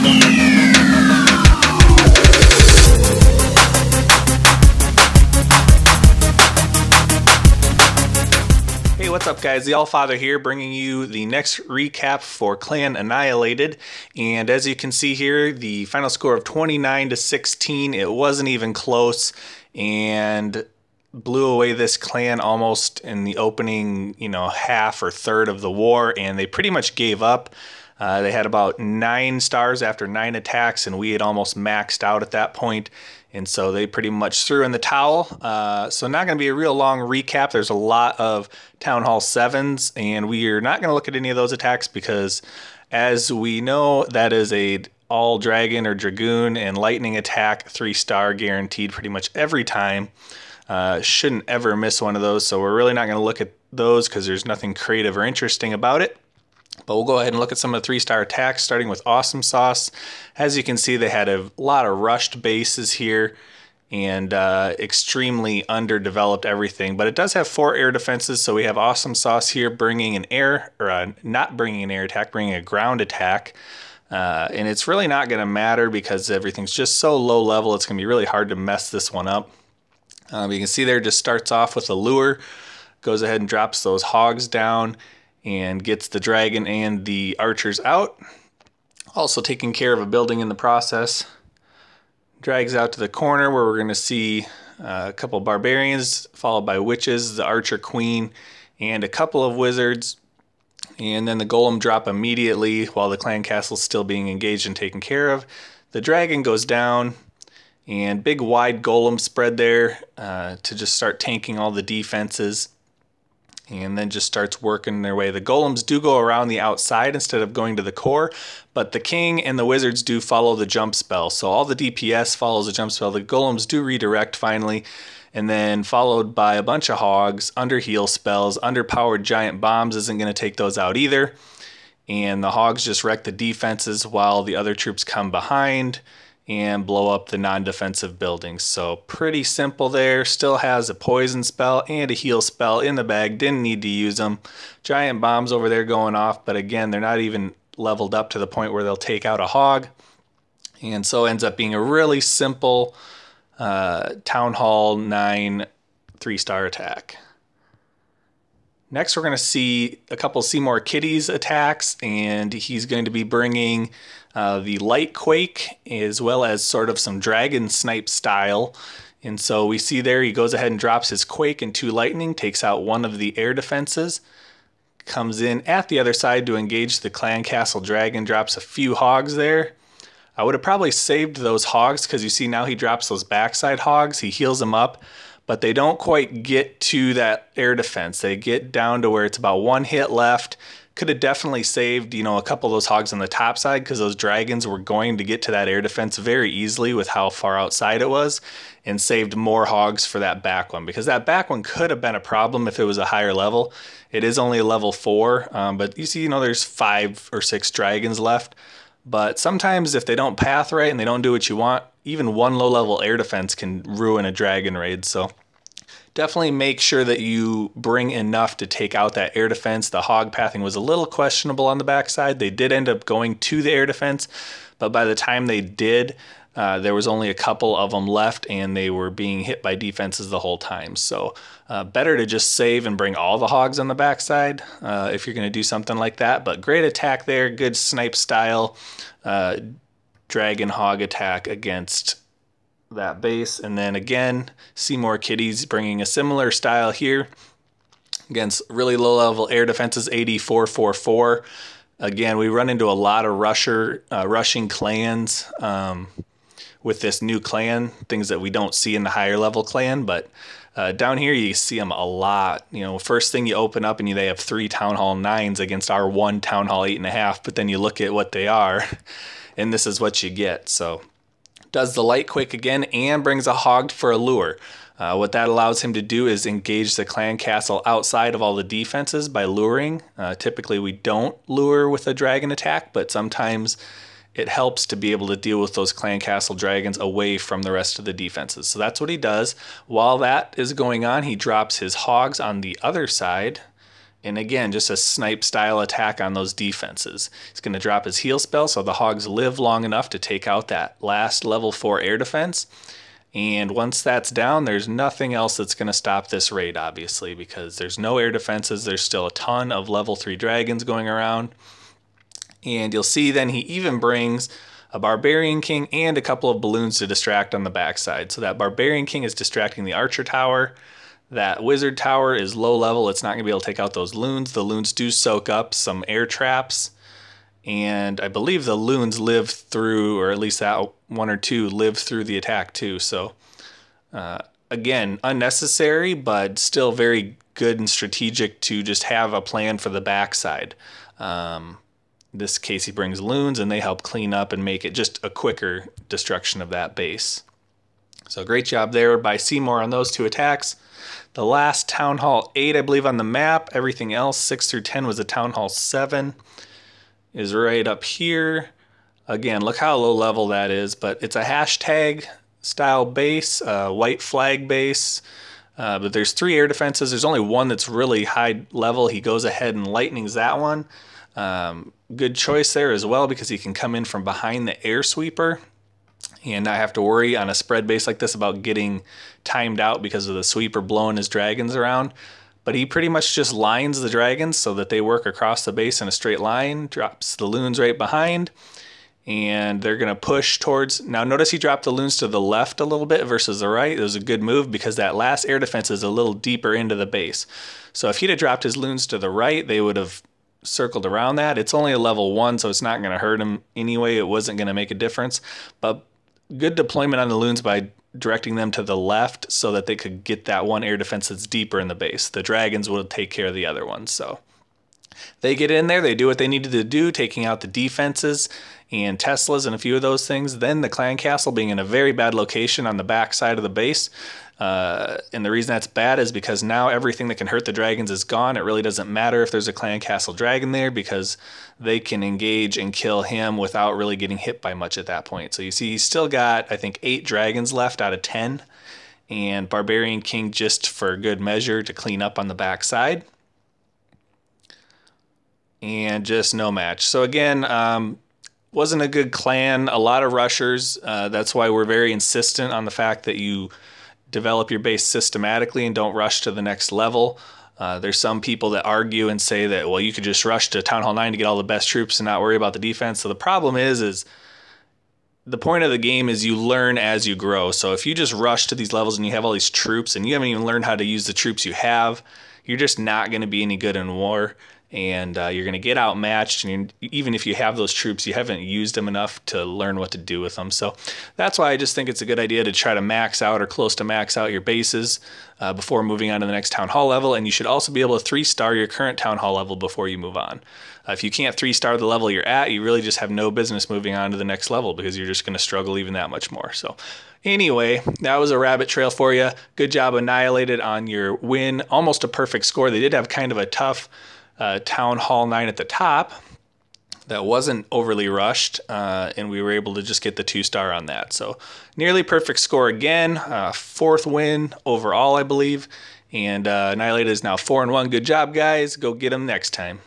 Hey, what's up guys? The Allfather here, bringing you the next recap for Clan Annihilated. And as you can see here, the final score of 29-16, it wasn't even close, and blew away this clan almost in the opening, half or third of the war, and they pretty much gave up. They had about 9 stars after 9 attacks, and we had almost maxed out at that point. And so they pretty much threw in the towel. So not going to be a real long recap. There's a lot of Town Hall 7s, and we are not going to look at any of those attacks because, as we know, that is a all dragon or dragoon and lightning attack, 3-star guaranteed pretty much every time. Shouldn't ever miss one of those. So we're really not going to look at those because there's nothing creative or interesting about it. But we'll go ahead and look at some of the 3-star attacks, starting with Awesome Sauce. As you can see, they had a lot of rushed bases here and extremely underdeveloped everything. But it does have 4 air defenses, so we have Awesome Sauce here bringing an air, or not bringing an air attack, bringing a ground attack. And it's really not going to matter because everything's just so low level, it's going to be really hard to mess this one up. You can see there, just starts off with a lure, goes ahead and drops those hogs down, and gets the dragon and the archers out. Also taking care of a building in the process. Drags out to the corner where we're going to see a couple barbarians, followed by witches, the archer queen, and a couple of wizards. And then the golem drop immediately while the clan castle's still being engaged and taken care of. The dragon goes down, and big wide golem spread there to just start tanking all the defenses. And then just starts working their way. The golems do go around the outside instead of going to the core, but the king and the wizards do follow the jump spell. So all the DPS follows the jump spell. The golems do redirect finally, and then followed by a bunch of hogs, under heal spells, underpowered giant bombs isn't going to take those out either. And the hogs just wreck the defenses while the other troops come behind and blow up the non-defensive buildings. So pretty simple there. Still has a poison spell and a heal spell in the bag. Didn't need to use them. Giant bombs over there going off, but again, they're not even leveled up to the point where they'll take out a hog. And so ends up being a really simple Town Hall 9 3-star attack. Next, we're going to see a couple Seymour Kitties attacks, and he's going to be bringing the Light Quake as well as sort of some Dragon Snipe style. And so we see there he goes ahead and drops his Quake and 2 Lightning, takes out one of the air defenses, comes in at the other side to engage the Clan Castle Dragon, drops a few hogs there. I would have probably saved those hogs because you see now he drops those backside hogs, he heals them up, but they don't quite get to that air defense. They get down to where it's about 1 hit left. Could have definitely saved, a couple of those hogs on the top side because those dragons were going to get to that air defense very easily with how far outside it was, and saved more hogs for that back one because that back one could have been a problem if it was a higher level. It is only a level 4, but you see, there's 5 or 6 dragons left. But sometimes if they don't path right and they don't do what you want, even one low-level air defense can ruin a dragon raid. So definitely make sure that you bring enough to take out that air defense. The hog pathing was a little questionable on the backside. They did end up going to the air defense, but by the time they did, there was only a couple of them left, and they were being hit by defenses the whole time. So better to just save and bring all the hogs on the backside if you're going to do something like that. But great attack there, good snipe style dragon hog attack against that base. And then again, Seymour Kitties bringing a similar style here against really low level air defenses, 8444. Again, we run into a lot of rushing clans with this new clan, things that we don't see in the higher level clan, but down here you see them a lot. First thing you open up and they have 3 Town Hall 9s against our 1 Town Hall 8.5, but then you look at what they are and this is what you get. So does the Light Quake again and brings a hog for a lure. What that allows him to do is engage the clan castle outside of all the defenses by luring. Typically we don't lure with a dragon attack, but sometimes it helps to be able to deal with those clan castle dragons away from the rest of the defenses. So that's what he does. While that is going on, he drops his hogs on the other side And again, just a snipe style attack on those defenses. He's going to drop his heal spell so the hogs live long enough to take out that last level 4 air defense. And once that's down, there's nothing else that's going to stop this raid, obviously, because there's no air defenses. There's still a ton of level 3 dragons going around. And you'll see then he even brings a Barbarian King and a couple of balloons to distract on the backside. So that Barbarian King is distracting the Archer Tower. That Wizard Tower is low level. It's not going to be able to take out those loons. The loons do soak up some air traps. And I believe the loons live through, or at least that 1 or 2 live through the attack too. So again, unnecessary, but still very good and strategic to just have a plan for the backside. In this case, he brings loons and they help clean up and make it just a quicker destruction of that base. So great job there by Seymour on those 2 attacks. The last Town Hall 8, I believe, on the map. Everything else, 6 through 10, was a Town Hall 7. Is right up here. Again, look how low level that is, but it's a hashtag style base, white flag base. But there's 3 air defenses. There's only one that's really high level. He goes ahead and lightnings that one. Good choice there as well because he can come in from behind the air sweeper and not have to worry on a spread base like this about getting timed out because of the sweeper blowing his dragons around. But he pretty much just lines the dragons so that they work across the base in a straight line, drops the loons right behind, and they're going to push towards... Now notice he dropped the loons to the left a little bit versus the right. It was a good move because that last air defense is a little deeper into the base. So if he'd have dropped his loons to the right, they would have circled around that. It's only a level 1, so it's not going to hurt him anyway. It wasn't going to make a difference. But good deployment on the loons by directing them to the left so that they could get that one air defense that's deeper in the base. The dragons will take care of the other ones. So they get in there, they do what they needed to do, taking out the defenses and Teslas and a few of those things. Then the clan castle being in a very bad location on the back side of the base. And the reason that's bad is because now everything that can hurt the dragons is gone. It really doesn't matter if there's a clan castle dragon there because they can engage and kill him without really getting hit by much at that point. So you see he's still got, I think, 8 dragons left out of 10. And Barbarian King just for good measure to clean up on the back side. And just no match. So again, wasn't a good clan. A lot of rushers. That's why we're very insistent on the fact that you develop your base systematically and don't rush to the next level. There's some people that argue and say that, well, you could just rush to Town Hall 9 to get all the best troops and not worry about the defense. So the problem is the point of the game is you learn as you grow. So if you just rush to these levels and you have all these troops and you haven't even learned how to use the troops you have, you're just not going to be any good in war. And you're going to get outmatched, and even if you have those troops, you haven't used them enough to learn what to do with them. So that's why I just think it's a good idea to try to max out or close to max out your bases before moving on to the next Town Hall level. And you should also be able to 3-star your current Town Hall level before you move on. If you can't 3-star the level you're at, you really just have no business moving on to the next level because you're just going to struggle even that much more. So anyway, that was a rabbit trail for you. Good job, Annihilated, on your win. Almost a perfect score. They did have kind of a tough Town Hall 9 at the top that wasn't overly rushed, and we were able to just get the 2-star on that. So nearly perfect score again, 4th win overall, I believe, and Annihilated is now 4-1. Good job, guys. Go get them next time.